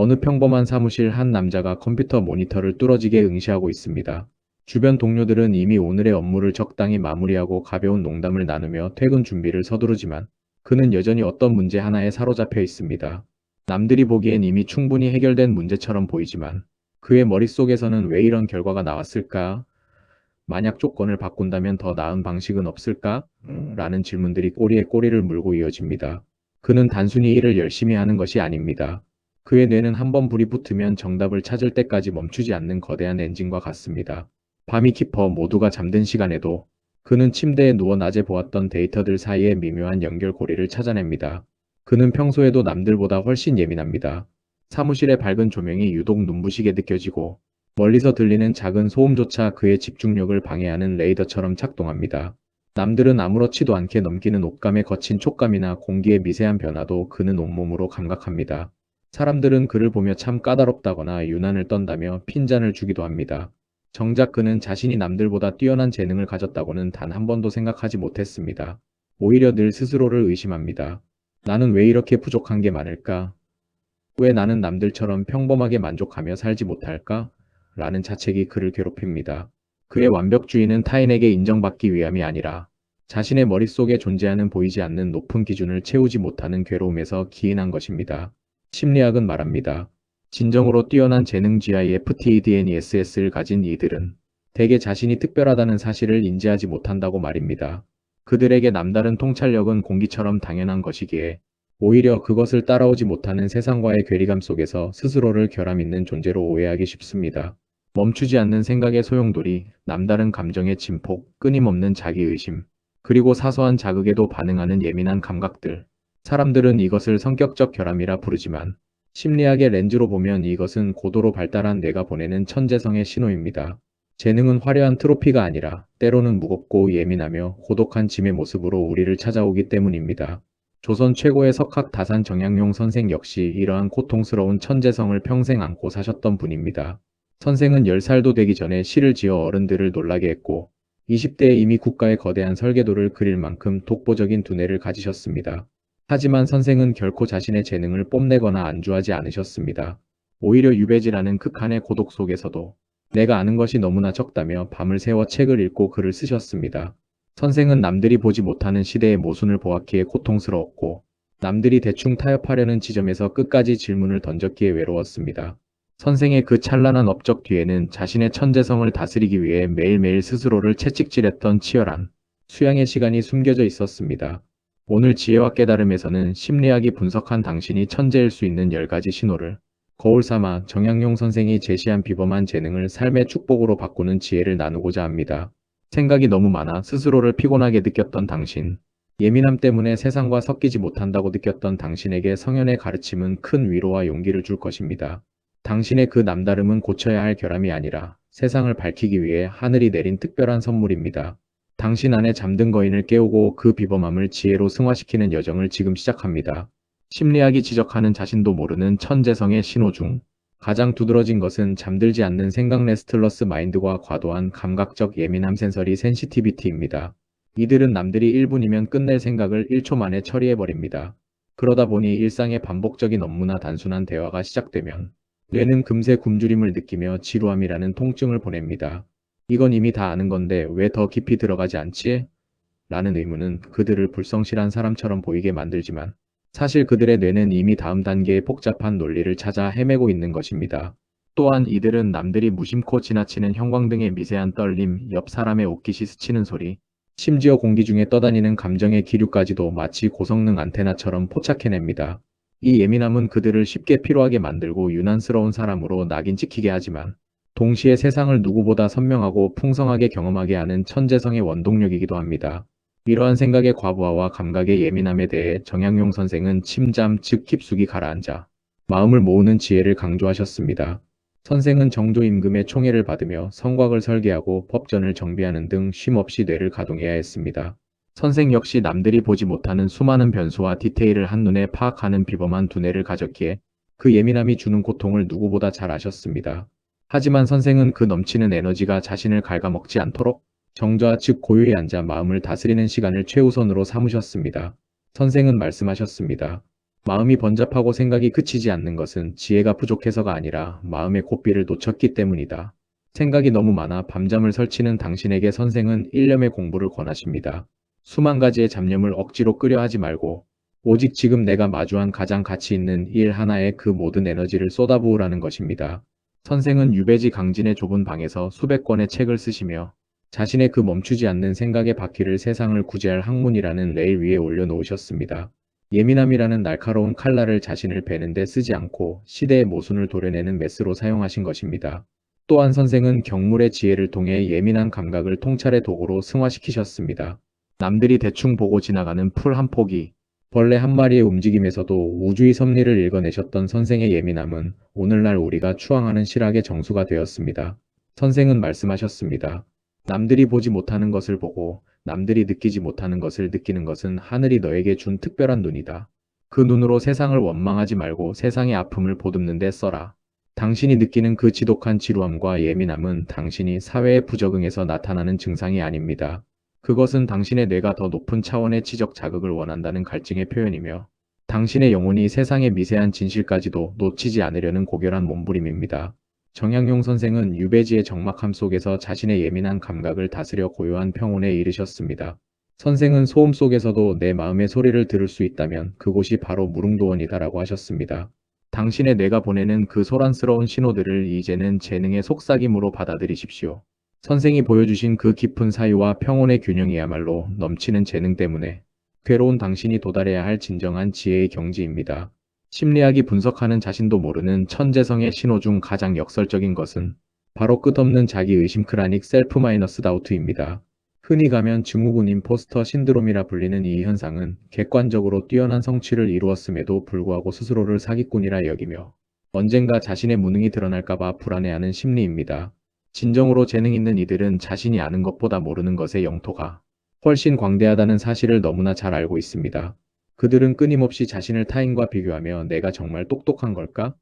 어느 평범한 사무실 한 남자가 컴퓨터 모니터를 뚫어지게 응시하고 있습니다. 주변 동료들은 이미 오늘의 업무를 적당히 마무리하고 가벼운 농담을 나누며 퇴근 준비를 서두르지만 그는 여전히 어떤 문제 하나에 사로잡혀 있습니다. 남들이 보기엔 이미 충분히 해결된 문제처럼 보이지만 그의 머릿속에서는 왜 이런 결과가 나왔을까? 만약 조건을 바꾼다면 더 나은 방식은 없을까? 라는 질문들이 꼬리에 꼬리를 물고 이어집니다. 그는 단순히 일을 열심히 하는 것이 아닙니다. 그의 뇌는 한번 불이 붙으면 정답을 찾을 때까지 멈추지 않는 거대한 엔진과 같습니다. 밤이 깊어 모두가 잠든 시간에도 그는 침대에 누워 낮에 보았던 데이터들 사이의 미묘한 연결고리를 찾아냅니다. 그는 평소에도 남들보다 훨씬 예민합니다. 사무실의 밝은 조명이 유독 눈부시게 느껴지고 멀리서 들리는 작은 소음조차 그의 집중력을 방해하는 레이더처럼 작동합니다. 남들은 아무렇지도 않게 넘기는 옷감의 거친 촉감이나 공기의 미세한 변화도 그는 온몸으로 감각합니다. 사람들은 그를 보며 참 까다롭다거나 유난을 떤다며 핀잔을 주기도 합니다. 정작 그는 자신이 남들보다 뛰어난 재능을 가졌다고는 단 한 번도 생각하지 못했습니다. 오히려 늘 스스로를 의심합니다. 나는 왜 이렇게 부족한 게 많을까? 왜 나는 남들처럼 평범하게 만족하며 살지 못할까? 라는 자책이 그를 괴롭힙니다. 그의 완벽주의는 타인에게 인정받기 위함이 아니라 자신의 머릿속에 존재하는 보이지 않는 높은 기준을 채우지 못하는 괴로움에서 기인한 것입니다. 심리학은 말합니다. 진정으로 뛰어난 재능 GIFTDNESS를 가진 이들은 대개 자신이 특별하다는 사실을 인지하지 못한다고 말입니다. 그들에게 남다른 통찰력은 공기처럼 당연한 것이기에 오히려 그것을 따라오지 못하는 세상과의 괴리감 속에서 스스로를 결함있는 존재로 오해하기 쉽습니다. 멈추지 않는 생각의 소용돌이, 남다른 감정의 침폭, 끊임없는 자기의심, 그리고 사소한 자극에도 반응하는 예민한 감각들. 사람들은 이것을 성격적 결함이라 부르지만 심리학의 렌즈로 보면 이것은 고도로 발달한 뇌가 보내는 천재성의 신호입니다. 재능은 화려한 트로피가 아니라 때로는 무겁고 예민하며 고독한 짐의 모습으로 우리를 찾아오기 때문입니다. 조선 최고의 석학다산 정약용 선생 역시 이러한 고통스러운 천재성을 평생 안고 사셨던 분입니다. 선생은 10살도 되기 전에 시를 지어 어른들을 놀라게 했고 20대에 이미 국가의 거대한 설계도를 그릴 만큼 독보적인 두뇌를 가지셨습니다. 하지만 선생은 결코 자신의 재능을 뽐내거나 안주하지 않으셨습니다. 오히려 유배지라는 극한의 고독 속에서도 내가 아는 것이 너무나 적다며 밤을 새워 책을 읽고 글을 쓰셨습니다. 선생은 남들이 보지 못하는 시대의 모순을 보았기에 고통스러웠고 남들이 대충 타협하려는 지점에서 끝까지 질문을 던졌기에 외로웠습니다. 선생의 그 찬란한 업적 뒤에는 자신의 천재성을 다스리기 위해 매일매일 스스로를 채찍질했던 치열한 수양의 시간이 숨겨져 있었습니다. 오늘 지혜와 깨달음에서는 심리학이 분석한 당신이 천재일 수 있는 10가지 신호를 거울 삼아 정약용 선생이 제시한 비범한 재능을 삶의 축복으로 바꾸는 지혜를 나누고자 합니다. 생각이 너무 많아 스스로를 피곤하게 느꼈던 당신, 예민함 때문에 세상과 섞이지 못한다고 느꼈던 당신에게 성현의 가르침은 큰 위로와 용기를 줄 것입니다. 당신의 그 남다름은 고쳐야 할 결함이 아니라 세상을 밝히기 위해 하늘이 내린 특별한 선물입니다. 당신 안에 잠든 거인을 깨우고 그 비범함을 지혜로 승화시키는 여정을 지금 시작합니다. 심리학이 지적하는 자신도 모르는 천재성의 신호 중 가장 두드러진 것은 잠들지 않는 생각 레스틀러스 마인드와 과도한 감각적 예민함 센서리 센시티비티입니다. 이들은 남들이 1분이면 끝낼 생각을 1초 만에 처리해버립니다. 그러다 보니 일상의 반복적인 업무나 단순한 대화가 시작되면 뇌는 금세 굶주림을 느끼며 지루함이라는 통증을 보냅니다. 이건 이미 다 아는 건데 왜 더 깊이 들어가지 않지? 라는 의문은 그들을 불성실한 사람처럼 보이게 만들지만 사실 그들의 뇌는 이미 다음 단계의 복잡한 논리를 찾아 헤매고 있는 것입니다. 또한 이들은 남들이 무심코 지나치는 형광등의 미세한 떨림, 옆 사람의 옷깃이 스치는 소리, 심지어 공기 중에 떠다니는 감정의 기류까지도 마치 고성능 안테나처럼 포착해냅니다. 이 예민함은 그들을 쉽게 피로하게 만들고 유난스러운 사람으로 낙인 찍히게 하지만 동시에 세상을 누구보다 선명하고 풍성하게 경험하게 하는 천재성의 원동력이기도 합니다. 이러한 생각의 과부하와 감각의 예민함에 대해 정약용 선생은 침잠 즉 깊숙이 가라앉아 마음을 모으는 지혜를 강조하셨습니다. 선생은 정조임금의 총애를 받으며 성곽을 설계하고 법전을 정비하는 등 쉼없이 뇌를 가동해야 했습니다. 선생 역시 남들이 보지 못하는 수많은 변수와 디테일을 한눈에 파악하는 비범한 두뇌를 가졌기에 그 예민함이 주는 고통을 누구보다 잘 아셨습니다. 하지만 선생은 그 넘치는 에너지가 자신을 갉아먹지 않도록 정좌 즉 고요히 앉아 마음을 다스리는 시간을 최우선으로 삼으셨습니다. 선생은 말씀하셨습니다. 마음이 번잡하고 생각이 그치지 않는 것은 지혜가 부족해서가 아니라 마음의 고삐를 놓쳤기 때문이다. 생각이 너무 많아 밤잠을 설치는 당신에게 선생은 일념의 공부를 권하십니다. 수만 가지의 잡념을 억지로 끄려 하지 말고 오직 지금 내가 마주한 가장 가치 있는 일 하나에 그 모든 에너지를 쏟아부으라는 것입니다. 선생은 유배지 강진의 좁은 방에서 수백 권의 책을 쓰시며 자신의 그 멈추지 않는 생각의 바퀴를 세상을 구제할 학문이라는 레일 위에 올려놓으셨습니다. 예민함이라는 날카로운 칼날을 자신을 베는데 쓰지 않고 시대의 모순을 도려내는 메스로 사용하신 것입니다. 또한 선생은 경물의 지혜를 통해 예민한 감각을 통찰의 도구로 승화시키셨습니다. 남들이 대충 보고 지나가는 풀 한 포기, 벌레 한 마리의 움직임에서도 우주의 섭리를 읽어내셨던 선생의 예민함은 오늘날 우리가 추앙하는 실학의 정수가 되었습니다. 선생은 말씀하셨습니다. 남들이 보지 못하는 것을 보고 남들이 느끼지 못하는 것을 느끼는 것은 하늘이 너에게 준 특별한 눈이다. 그 눈으로 세상을 원망하지 말고 세상의 아픔을 보듬는 데 써라. 당신이 느끼는 그 지독한 지루함과 예민함은 당신이 사회에 부적응해서 나타나는 증상이 아닙니다. 그것은 당신의 뇌가 더 높은 차원의 지적 자극을 원한다는 갈증의 표현이며 당신의 영혼이 세상의 미세한 진실까지도 놓치지 않으려는 고결한 몸부림입니다. 정약용 선생은 유배지의 적막함 속에서 자신의 예민한 감각을 다스려 고요한 평온에 이르셨습니다. 선생은 소음 속에서도 내 마음의 소리를 들을 수 있다면 그곳이 바로 무릉도원이다라고 하셨습니다. 당신의 뇌가 보내는 그 소란스러운 신호들을 이제는 재능의 속삭임으로 받아들이십시오. 선생이 보여주신 그 깊은 사유와 평온의 균형이야말로 넘치는 재능 때문에 괴로운 당신이 도달해야 할 진정한 지혜의 경지입니다. 심리학이 분석하는 자신도 모르는 천재성의 신호 중 가장 역설적인 것은 바로 끝없는 자기의심 크라닉 셀프 마이너스 다우트입니다. 흔히 가면 증후군 임포스터 신드롬이라 불리는 이 현상은 객관적으로 뛰어난 성취를 이루었음에도 불구하고 스스로를 사기꾼이라 여기며 언젠가 자신의 무능이 드러날까봐 불안해하는 심리입니다. 진정으로 재능 있는 이들은 자신이 아는 것보다 모르는 것의 영토가 훨씬 광대하다는 사실을 너무나 잘 알고 있습니다. 그들은 끊임없이 자신을 타인과 비교하며 내가 정말 똑똑한 걸까?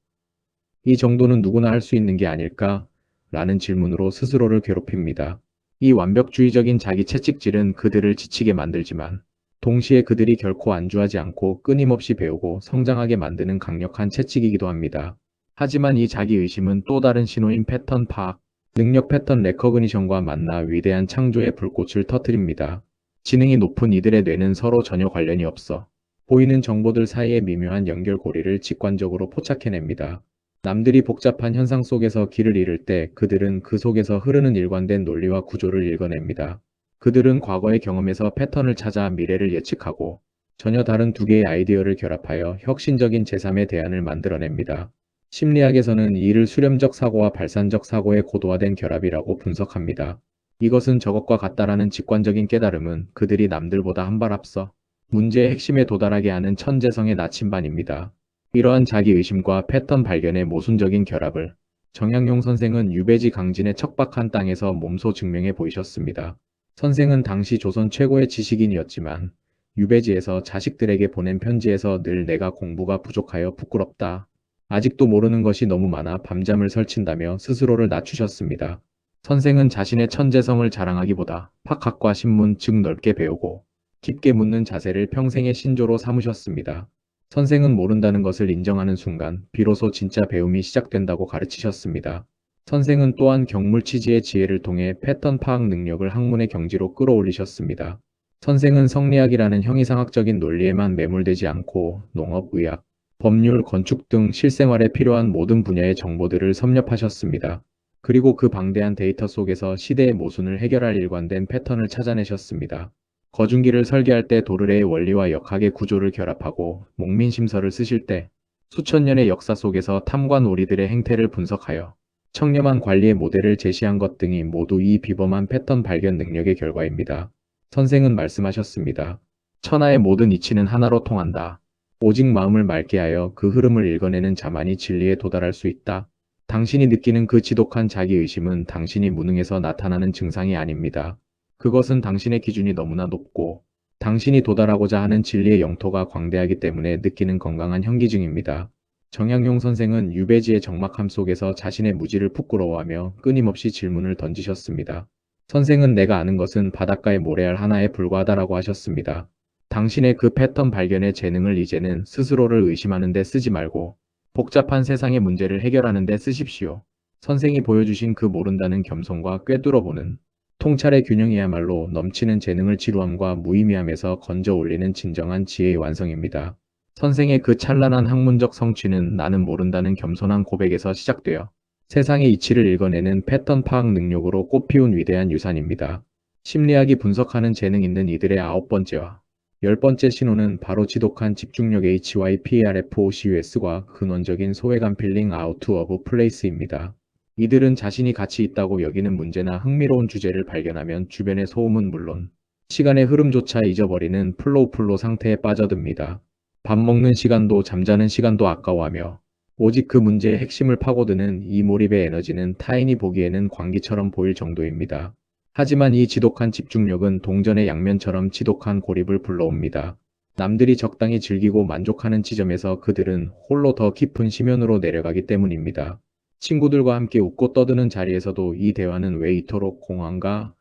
이 정도는 누구나 할 수 있는 게 아닐까? 라는 질문으로 스스로를 괴롭힙니다. 이 완벽주의적인 자기 채찍질은 그들을 지치게 만들지만 동시에 그들이 결코 안주하지 않고 끊임없이 배우고 성장하게 만드는 강력한 채찍이기도 합니다. 하지만 이 자기의심은 또 다른 신호인 패턴 파악, 능력 패턴 레커그니션과 만나 위대한 창조의 불꽃을 터뜨립니다. 지능이 높은 이들의 뇌는 서로 전혀 관련이 없어 보이는 정보들 사이의 미묘한 연결고리를 직관적으로 포착해냅니다. 남들이 복잡한 현상 속에서 길을 잃을 때 그들은 그 속에서 흐르는 일관된 논리와 구조를 읽어냅니다. 그들은 과거의 경험에서 패턴을 찾아 미래를 예측하고 전혀 다른 두 개의 아이디어를 결합하여 혁신적인 제3의 대안을 만들어냅니다. 심리학에서는 이를 수렴적 사고와 발산적 사고의 고도화된 결합이라고 분석합니다. 이것은 저것과 같다라는 직관적인 깨달음은 그들이 남들보다 한 발 앞서 문제의 핵심에 도달하게 하는 천재성의 나침반입니다. 이러한 자기의심과 패턴 발견의 모순적인 결합을 정약용 선생은 유배지 강진의 척박한 땅에서 몸소 증명해 보이셨습니다. 선생은 당시 조선 최고의 지식인이었지만 유배지에서 자식들에게 보낸 편지에서 늘 내가 공부가 부족하여 부끄럽다. 아직도 모르는 것이 너무 많아 밤잠을 설친다며 스스로를 낮추셨습니다. 선생은 자신의 천재성을 자랑하기보다 학학과 신문 즉 넓게 배우고 깊게 묻는 자세를 평생의 신조로 삼으셨습니다. 선생은 모른다는 것을 인정하는 순간 비로소 진짜 배움이 시작된다고 가르치셨습니다. 선생은 또한 경물치지의 지혜를 통해 패턴 파악 능력을 학문의 경지로 끌어올리셨습니다. 선생은 성리학이라는 형이상학적인 논리에만 매몰되지 않고 농업, 의학, 법률, 건축 등 실생활에 필요한 모든 분야의 정보들을 섭렵하셨습니다. 그리고 그 방대한 데이터 속에서 시대의 모순을 해결할 일관된 패턴을 찾아내셨습니다. 거중기를 설계할 때 도르래의 원리와 역학의 구조를 결합하고 목민심서를 쓰실 때 수천 년의 역사 속에서 탐관 오리들의 행태를 분석하여 청렴한 관리의 모델을 제시한 것 등이 모두 이 비범한 패턴 발견 능력의 결과입니다. 선생은 말씀하셨습니다. 천하의 모든 이치는 하나로 통한다. 오직 마음을 맑게 하여 그 흐름을 읽어내는 자만이 진리에 도달할 수 있다. 당신이 느끼는 그 지독한 자기의심은 당신이 무능해서 나타나는 증상이 아닙니다. 그것은 당신의 기준이 너무나 높고 당신이 도달하고자 하는 진리의 영토가 광대하기 때문에 느끼는 건강한 현기증입니다. 정약용 선생은 유배지의 적막함 속에서 자신의 무지를 부끄러워하며 끊임없이 질문을 던지셨습니다. 선생은 내가 아는 것은 바닷가의 모래알 하나에 불과하다라고 하셨습니다. 당신의 그 패턴 발견의 재능을 이제는 스스로를 의심하는 데 쓰지 말고 복잡한 세상의 문제를 해결하는 데 쓰십시오. 선생이 보여주신 그 모른다는 겸손과 꿰뚫어보는 통찰의 균형이야말로 넘치는 재능을 지루함과 무의미함에서 건져 올리는 진정한 지혜의 완성입니다. 선생의 그 찬란한 학문적 성취는 나는 모른다는 겸손한 고백에서 시작되어 세상의 이치를 읽어내는 패턴 파악 능력으로 꽃피운 위대한 유산입니다. 심리학이 분석하는 재능 있는 이들의 9번째와 10번째 신호는 바로 지독한 집중력 HYPERFOCUS과 근원적인 소외감 필링 아우트 오브 플레이스입니다. 이들은 자신이 가치 있다고 여기는 문제나 흥미로운 주제를 발견하면 주변의 소음은 물론 시간의 흐름조차 잊어버리는 플로우 상태에 빠져듭니다. 밥 먹는 시간도 잠자는 시간도 아까워하며 오직 그 문제의 핵심을 파고드는 이 몰입의 에너지는 타인이 보기에는 광기처럼 보일 정도입니다. 하지만 이 지독한 집중력은 동전의 양면처럼 지독한 고립을 불러옵니다. 남들이 적당히 즐기고 만족하는 지점에서 그들은 홀로 더 깊은 심연으로 내려가기 때문입니다. 친구들과 함께 웃고 떠드는 자리에서도 이 대화는 왜 이토록 공허한가?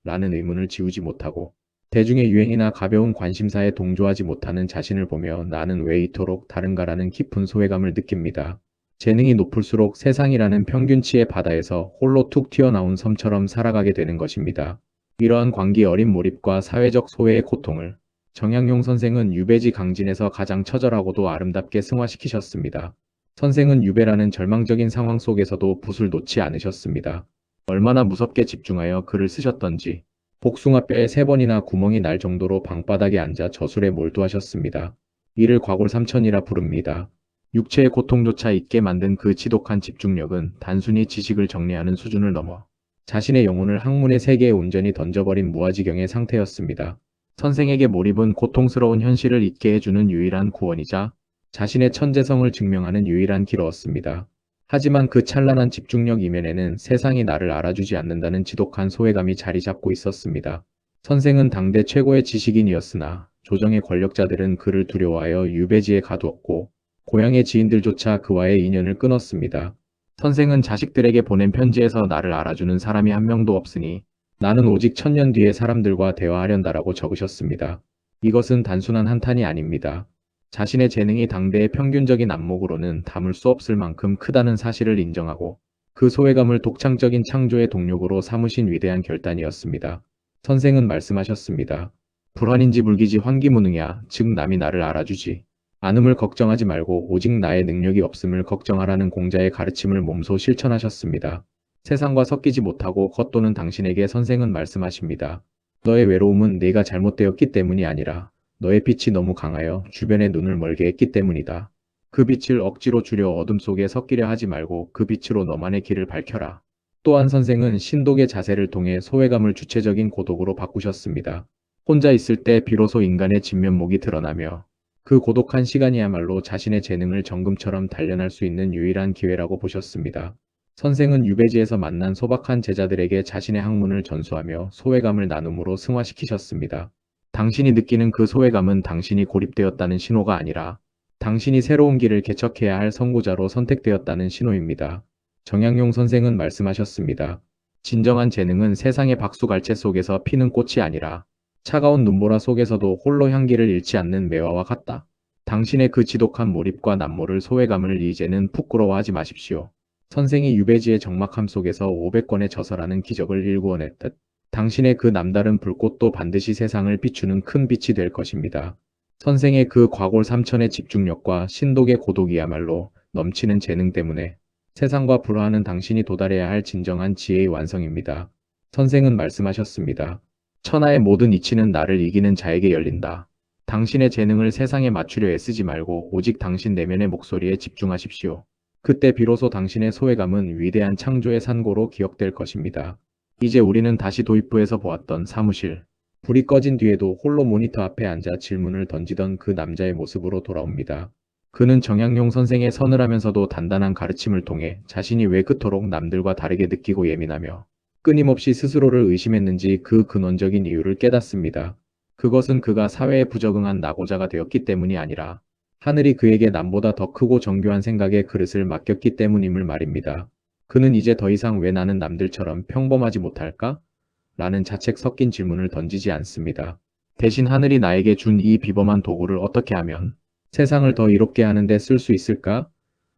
라는 의문을 지우지 못하고 대중의 유행이나 가벼운 관심사에 동조하지 못하는 자신을 보며 나는 왜 이토록 다른가라는 깊은 소외감을 느낍니다. 재능이 높을수록 세상이라는 평균치의 바다에서 홀로 툭 튀어나온 섬처럼 살아가게 되는 것입니다. 이러한 광기 어린 몰입과 사회적 소외의 고통을 정약용 선생은 유배지 강진에서 가장 처절하고도 아름답게 승화시키셨습니다. 선생은 유배라는 절망적인 상황 속에서도 붓을 놓지 않으셨습니다. 얼마나 무섭게 집중하여 글을 쓰셨던지 복숭아뼈에 3번이나 구멍이 날 정도로 방바닥에 앉아 저술에 몰두하셨습니다. 이를 과골삼천이라 부릅니다. 육체의 고통조차 잊게 만든 그 지독한 집중력은 단순히 지식을 정리하는 수준을 넘어 자신의 영혼을 학문의 세계에 온전히 던져버린 무아지경의 상태였습니다. 선생에게 몰입은 고통스러운 현실을 잊게 해주는 유일한 구원이자 자신의 천재성을 증명하는 유일한 길이었습니다. 하지만 그 찬란한 집중력 이면에는 세상이 나를 알아주지 않는다는 지독한 소외감이 자리 잡고 있었습니다. 선생은 당대 최고의 지식인이었으나 조정의 권력자들은 그를 두려워하여 유배지에 가두었고 고향의 지인들조차 그와의 인연을 끊었습니다. 선생은 자식들에게 보낸 편지에서 나를 알아주는 사람이 한 명도 없으니 나는 오직 1000년 뒤에 사람들과 대화하련다라고 적으셨습니다. 이것은 단순한 한탄이 아닙니다. 자신의 재능이 당대의 평균적인 안목으로는 담을 수 없을 만큼 크다는 사실을 인정하고 그 소외감을 독창적인 창조의 동력으로 삼으신 위대한 결단이었습니다. 선생은 말씀하셨습니다. 불환인지 불기지 환기무능이야. 즉 남이 나를 알아주지 않음을 걱정하지 말고 오직 나의 능력이 없음을 걱정하라는 공자의 가르침을 몸소 실천하셨습니다. 세상과 섞이지 못하고 겉도는 당신에게 선생은 말씀하십니다. 너의 외로움은 네가 잘못되었기 때문이 아니라 너의 빛이 너무 강하여 주변의 눈을 멀게 했기 때문이다. 그 빛을 억지로 주려 어둠 속에 섞이려 하지 말고 그 빛으로 너만의 길을 밝혀라. 또한 선생은 신독의 자세를 통해 소외감을 주체적인 고독으로 바꾸셨습니다. 혼자 있을 때 비로소 인간의 진면목이 드러나며 그 고독한 시간이야말로 자신의 재능을 정금처럼 단련할 수 있는 유일한 기회라고 보셨습니다. 선생은 유배지에서 만난 소박한 제자들에게 자신의 학문을 전수하며 소외감을 나눔으로 승화시키셨습니다. 당신이 느끼는 그 소외감은 당신이 고립되었다는 신호가 아니라 당신이 새로운 길을 개척해야 할 선구자로 선택되었다는 신호입니다. 정약용 선생은 말씀하셨습니다. 진정한 재능은 세상의 박수갈채 속에서 피는 꽃이 아니라 차가운 눈보라 속에서도 홀로 향기를 잃지 않는 매화와 같다. 당신의 그 지독한 몰입과 남모를 소외감을 이제는 부끄러워하지 마십시오. 선생이 유배지의 적막함 속에서 500권의 저서라는 기적을 일구어냈듯 당신의 그 남다른 불꽃도 반드시 세상을 비추는 큰 빛이 될 것입니다. 선생의 그 과골삼천의 집중력과 신독의 고독이야말로 넘치는 재능 때문에 세상과 불화하는 당신이 도달해야 할 진정한 지혜의 완성입니다. 선생은 말씀하셨습니다. 천하의 모든 이치는 나를 이기는 자에게 열린다. 당신의 재능을 세상에 맞추려 애쓰지 말고 오직 당신 내면의 목소리에 집중하십시오. 그때 비로소 당신의 소외감은 위대한 창조의 산고로 기억될 것입니다. 이제 우리는 다시 도입부에서 보았던 사무실. 불이 꺼진 뒤에도 홀로 모니터 앞에 앉아 질문을 던지던 그 남자의 모습으로 돌아옵니다. 그는 정약용 선생의 서늘하면서도 단단한 가르침을 통해 자신이 왜 그토록 남들과 다르게 느끼고 예민하며 끊임없이 스스로를 의심했는지 그 근원적인 이유를 깨닫습니다. 그것은 그가 사회에 부적응한 낙오자가 되었기 때문이 아니라 하늘이 그에게 남보다 더 크고 정교한 생각의 그릇을 맡겼기 때문임을 말입니다. 그는 이제 더 이상 왜 나는 남들처럼 평범하지 못할까? 라는 자책 섞인 질문을 던지지 않습니다. 대신 하늘이 나에게 준 이 비범한 도구를 어떻게 하면 세상을 더 이롭게 하는데 쓸 수 있을까?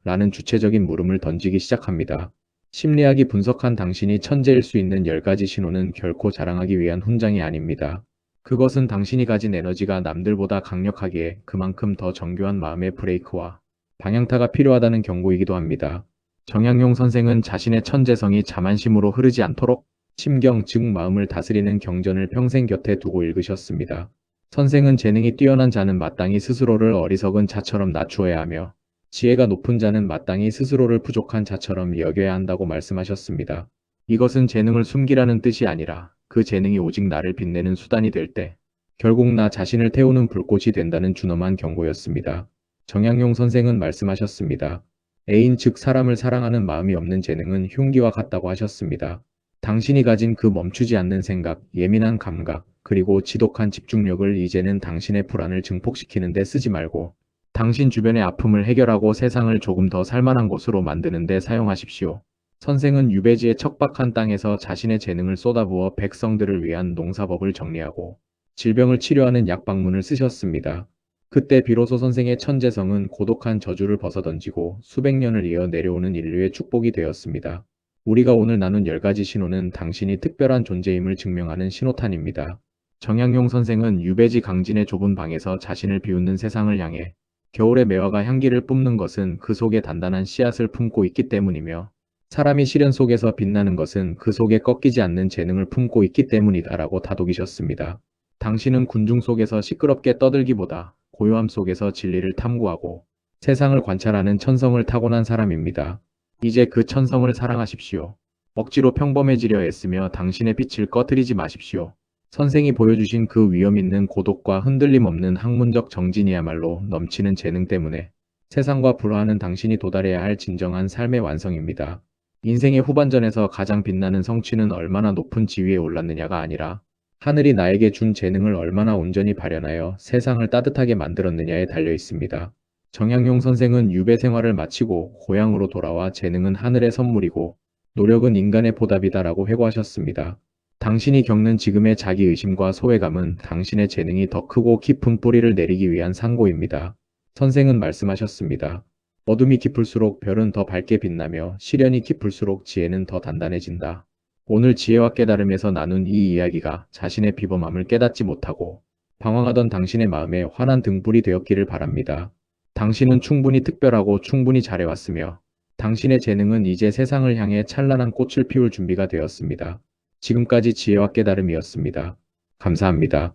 라는 주체적인 물음을 던지기 시작합니다. 심리학이 분석한 당신이 천재일 수 있는 10가지 신호는 결코 자랑하기 위한 훈장이 아닙니다. 그것은 당신이 가진 에너지가 남들보다 강력하기에 그만큼 더 정교한 마음의 브레이크와 방향타가 필요하다는 경고이기도 합니다. 정약용 선생은 자신의 천재성이 자만심으로 흐르지 않도록 심경, 즉 마음을 다스리는 경전을 평생 곁에 두고 읽으셨습니다. 선생은 재능이 뛰어난 자는 마땅히 스스로를 어리석은 자처럼 낮추어야 하며 지혜가 높은 자는 마땅히 스스로를 부족한 자처럼 여겨야 한다고 말씀하셨습니다. 이것은 재능을 숨기라는 뜻이 아니라 그 재능이 오직 나를 빛내는 수단이 될 때 결국 나 자신을 태우는 불꽃이 된다는 준엄한 경고였습니다. 정약용 선생은 말씀하셨습니다. 애인 즉 사람을 사랑하는 마음이 없는 재능은 흉기와 같다고 하셨습니다. 당신이 가진 그 멈추지 않는 생각, 예민한 감각, 그리고 지독한 집중력을 이제는 당신의 불안을 증폭시키는 데 쓰지 말고 당신 주변의 아픔을 해결하고 세상을 조금 더 살만한 곳으로 만드는 데 사용하십시오. 선생은 유배지의 척박한 땅에서 자신의 재능을 쏟아부어 백성들을 위한 농사법을 정리하고 질병을 치료하는 약방문을 쓰셨습니다. 그때 비로소 선생의 천재성은 고독한 저주를 벗어던지고 수백 년을 이어 내려오는 인류의 축복이 되었습니다. 우리가 오늘 나눈 10가지 신호는 당신이 특별한 존재임을 증명하는 신호탄입니다. 정약용 선생은 유배지 강진의 좁은 방에서 자신을 비웃는 세상을 향해 겨울의 매화가 향기를 뿜는 것은 그 속에 단단한 씨앗을 품고 있기 때문이며 사람이 시련 속에서 빛나는 것은 그 속에 꺾이지 않는 재능을 품고 있기 때문이다라고 다독이셨습니다. 당신은 군중 속에서 시끄럽게 떠들기보다 고요함 속에서 진리를 탐구하고 세상을 관찰하는 천성을 타고난 사람입니다. 이제 그 천성을 사랑하십시오. 억지로 평범해지려 애쓰며 당신의 빛을 꺼뜨리지 마십시오. 선생이 보여주신 그 위험 있는 고독과 흔들림 없는 학문적 정진이야말로 넘치는 재능 때문에 세상과 불화하는 당신이 도달해야 할 진정한 삶의 완성입니다. 인생의 후반전에서 가장 빛나는 성취는 얼마나 높은 지위에 올랐느냐가 아니라 하늘이 나에게 준 재능을 얼마나 온전히 발현하여 세상을 따뜻하게 만들었느냐에 달려 있습니다. 정약용 선생은 유배 생활을 마치고 고향으로 돌아와 재능은 하늘의 선물이고 노력은 인간의 보답이다라고 회고하셨습니다. 당신이 겪는 지금의 자기의심과 소외감은 당신의 재능이 더 크고 깊은 뿌리를 내리기 위한 상고입니다. 선생은 말씀하셨습니다. 어둠이 깊을수록 별은 더 밝게 빛나며 시련이 깊을수록 지혜는 더 단단해진다. 오늘 지혜와 깨달음에서 나눈 이 이야기가 자신의 비범함을 깨닫지 못하고 방황하던 당신의 마음에 환한 등불이 되었기를 바랍니다. 당신은 충분히 특별하고 충분히 잘해왔으며 당신의 재능은 이제 세상을 향해 찬란한 꽃을 피울 준비가 되었습니다. 지금까지 지혜와 깨달음이었습니다. 감사합니다.